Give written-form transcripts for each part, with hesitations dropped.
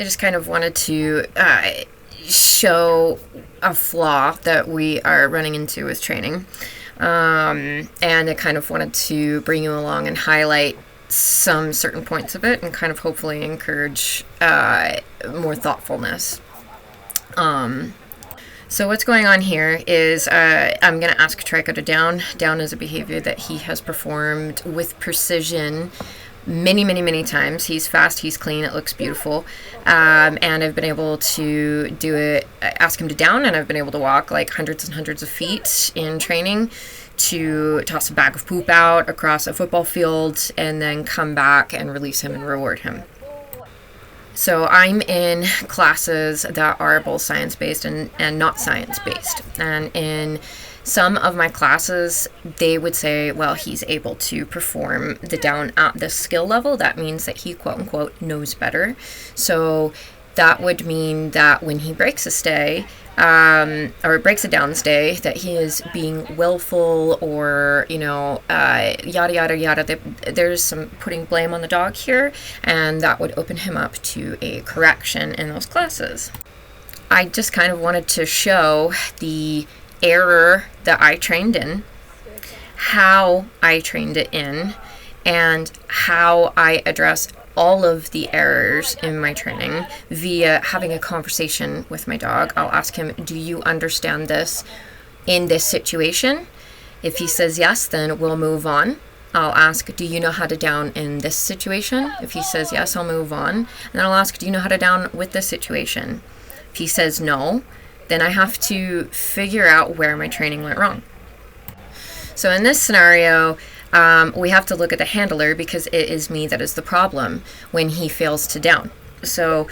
just kind of wanted to show a flaw that we are running into with training. And I kind of wanted to bring you along and highlight some certain points of it and kind of hopefully encourage more thoughtfulness. So what's going on here is I'm going to ask Trico to down. Down is a behavior that he has performed with precision many times. He's fast, he's clean, it looks beautiful. And I've been able to do it, ask him to down, and I've been able to walk like hundreds and hundreds of feet in training to toss a bag of poop out across a football field and then come back and release him and reward him. So I'm in classes that are both science-based and not science-based. And in some of my classes, they would say, well, he's able to perform the down at this skill level. That means that he, quote-unquote, knows better. So that would mean that when he breaks a stay, or breaks a down stay, that he is being willful or, yada, yada, yada. There's some putting blame on the dog here, and that would open him up to a correction in those classes. I just kind of wanted to show the error that I trained in, how I trained it in, and how I address all of the errors in my training via having a conversation with my dog. I'll ask him, do you understand this in this situation? If he says yes, then we'll move on. I'll ask, do you know how to down in this situation? If he says yes, I'll move on. And then I'll ask, do you know how to down with this situation? If he says no, then I have to figure out where my training went wrong. So in this scenario, we have to look at the handler because it is me that is the problem when he fails to down. So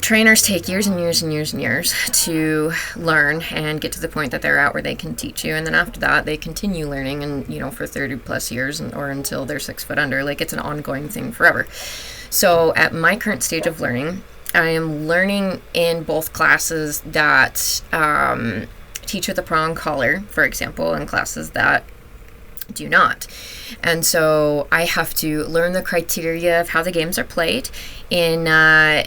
trainers take years and years and years and years to learn and get to the point that they're at where they can teach you. And then after that, they continue learning and, for 30 plus years or until they're 6 foot under. Like, it's an ongoing thing forever. So at my current stage of learning, I am learning in both classes that teach with a prong collar, for example, and classes that do not. And so I have to learn the criteria of how the games are played in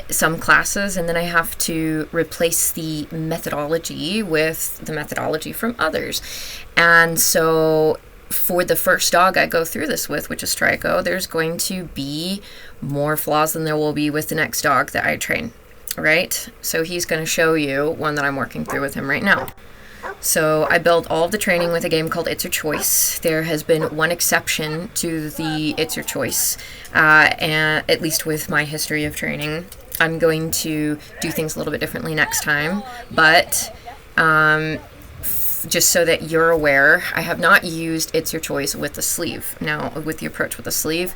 some classes, and then I have to replace the methodology with the methodology from others. And so for the first dog I go through this with, which is Trico, there's going to be more flaws than there will be with the next dog that I train, right? So he's going to show you one that I'm working through with him right now. So I build all of the training with a game called It's Your Choice. There has been one exception to the It's Your Choice, and at least with my history of training. I'm going to do things a little bit differently next time, but just so that you're aware, I have not used It's Your Choice with the sleeve. Now, with the approach with the sleeve,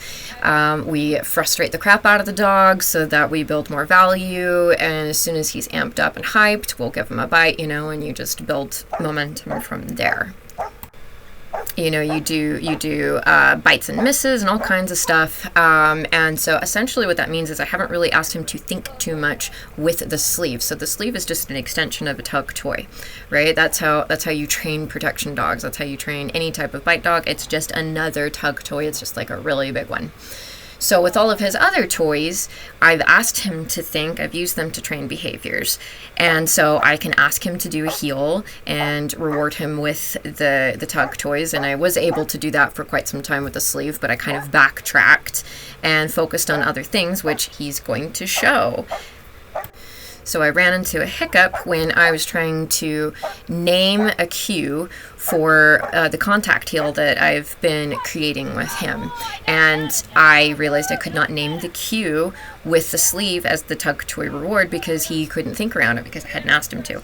we frustrate the crap out of the dog so that we build more value, and as soon as he's amped up and hyped, we'll give him a bite, and you just build momentum from there. You do bites and misses and all kinds of stuff. And so essentially what that means is I haven't really asked him to think too much with the sleeve. So the sleeve is just an extension of a tug toy, right? That's how you train protection dogs. That's how you train any type of bite dog. It's just another tug toy. It's just like a really big one. So with all of his other toys, I've asked him to think. I've used them to train behaviors. And so I can ask him to do a heel and reward him with the tug toys. And I was able to do that for quite some time with the sleeve, but I kind of backtracked and focused on other things, which he's going to show. So I ran into a hiccup when I was trying to name a cue for the contact heel that I've been creating with him. And I realized I could not name the cue with the sleeve as the tug toy reward because he couldn't think around it because I hadn't asked him to.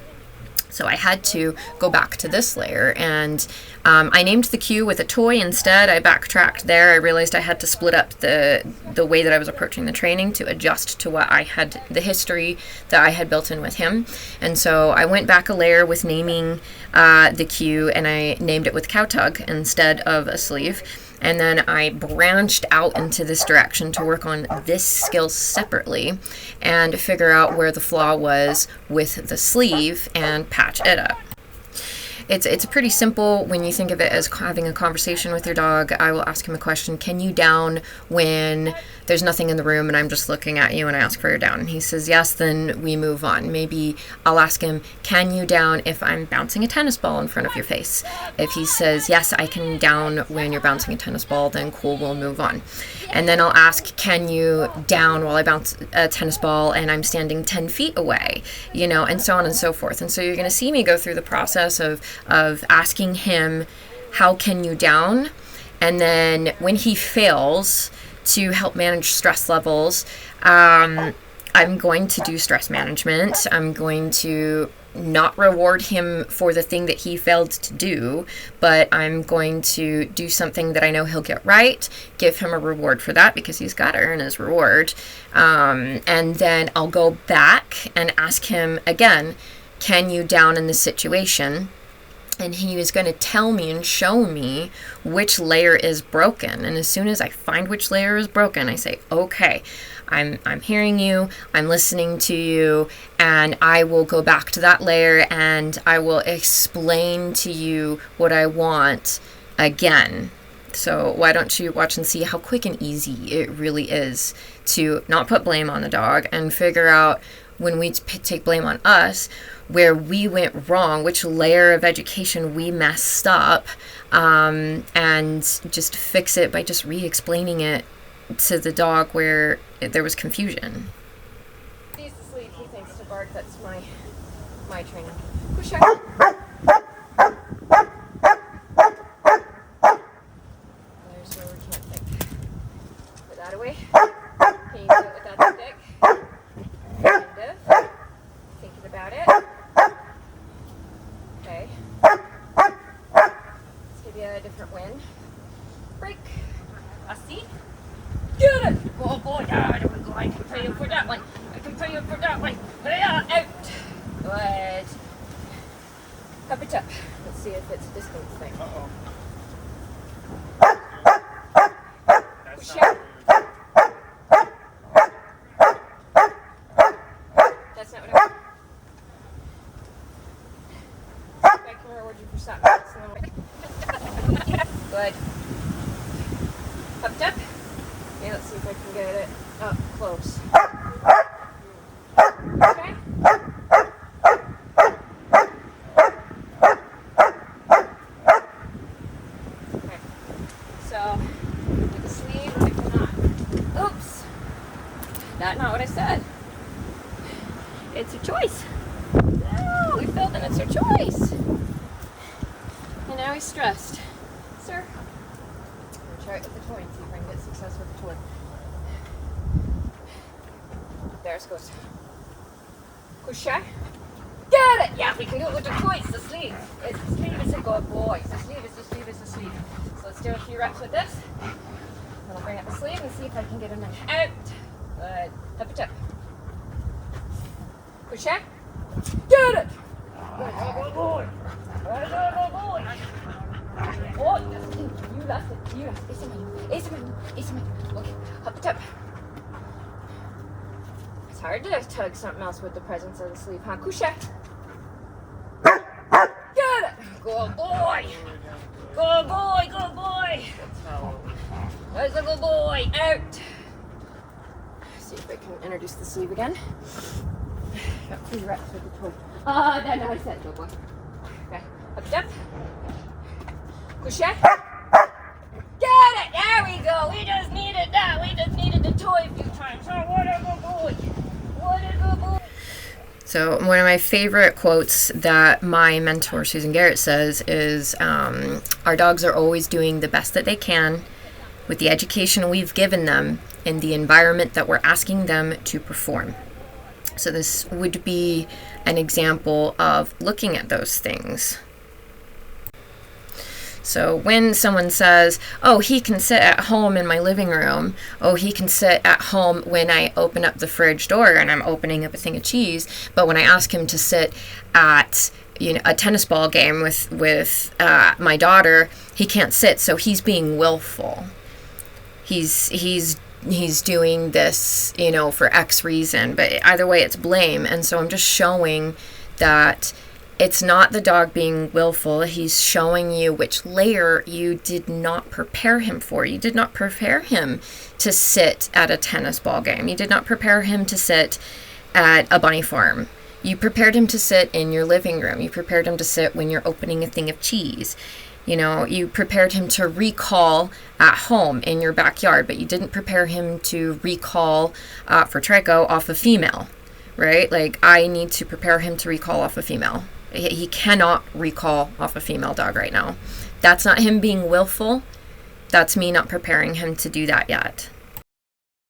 So I had to go back to this layer, and I named the cue with a toy instead. I backtracked there. I realized I had to split up the way that I was approaching the training to adjust to what I had, the history that I had built in with him. And so I went back a layer with naming the cue, and I named it with cow tug instead of a sleeve. And then I branched out into this direction to work on this skill separately and figure out where the flaw was with the sleeve and patch it up. it's pretty simple when you think of it as having a conversation with your dog. I will ask him a question. Can you down when there's nothing in the room and I'm just looking at you and I ask for your down? And he says yes, then we move on. Maybe I'll ask him, can you down if I'm bouncing a tennis ball in front of your face? If he says yes, I can down when you're bouncing a tennis ball, then cool, we'll move on. And then I'll ask, can you down while I bounce a tennis ball and I'm standing 10 feet away, you know, and so on and so forth. And so you're going to see me go through the process of asking him, how can you down? And then when he fails, to help manage stress levels, I'm going to do stress management. I'm going to not reward him for the thing that he failed to do, but I'm going to do something that I know he'll get right, give him a reward for that because he's got to earn his reward. And then I'll go back and ask him again, can you down in this situation? And he was going to tell me and show me which layer is broken. And as soon as I find which layer is broken, I say, okay, I'm hearing you, I'm listening to you, and I will go back to that layer and I will explain to you what I want again. So why don't you watch and see how quick and easy it really is to not put blame on the dog and figure out, when we take blame on us, where we went wrong, which layer of education we messed up, and just fix it by just re-explaining it to the dog where there was confusion. He's asleep. He thinks to bark. That's my training. Push out. There's where we can't think. Put that away. Can you do it without the stick? Kind of. Thinking about it. Okay. Let's give you a different wind. Break. I see. Get it! Oh boy, I don't go. I can pay you for that one. I can pay you for that one. Out. Good. Up it up. Let's see if it's a distance thing. Uh-oh. Push out. That's not what I want. I can reward you for something. Good. Up. Okay, let's see if I can get it up close. Okay. Okay. So, with the sleeve, I cannot. Oops. That's not what I said. It's a choice. No, we failed and it's her choice. And now he's stressed. Sir, I'm gonna try it with the toy and see if I can get success with the toy. There it goes. Coucher. Get it! Yeah, we can do it with the toy. It's the sleeve. It's the sleeve. It's a good boy. It's the sleeve. It's the sleeve. It's the sleeve. So let's do a few reps with this. And I'll bring up the sleeve and see if I can get him out. Good. Up it up. Coucher. Get it! Good boy. Good boy. Oh, you lost it. You lost it. It's mine. Okay, up it up. It's hard to tug something else with the presence of the sleeve, huh? Coucher. Get it! Good boy. Good boy. Good boy. There's a good boy. Out. See if I can introduce the sleeve again. Got 3 reps with the toe. Then I said good boy. Okay, up it up. Coucher. Get it! There we go. We just needed that. We just needed the toy a few times. Oh, what a good boy. What a good boy. So one of my favorite quotes that my mentor, Susan Garrett, says is, our dogs are always doing the best that they can with the education we've given them in the environment that we're asking them to perform. So this would be an example of looking at those things. So when someone says, oh, he can sit at home in my living room, oh, he can sit at home when I open up the fridge door and I'm opening up a thing of cheese, but when I ask him to sit at a tennis ball game with my daughter, he can't sit, so he's being willful. He's doing this, for X reason, but either way it's blame. And so I'm just showing that It's not the dog being willful. He's showing you which layer you did not prepare him for. You did not prepare him to sit at a tennis ball game. You did not prepare him to sit at a bunny farm. You prepared him to sit in your living room. You prepared him to sit when you're opening a thing of cheese. You know, you prepared him to recall at home in your backyard, but you didn't prepare him to recall for Trico off a female, right? Like, I need to prepare him to recall off a female. He cannot recall off a female dog right now. That's not him being willful. That's me not preparing him to do that yet.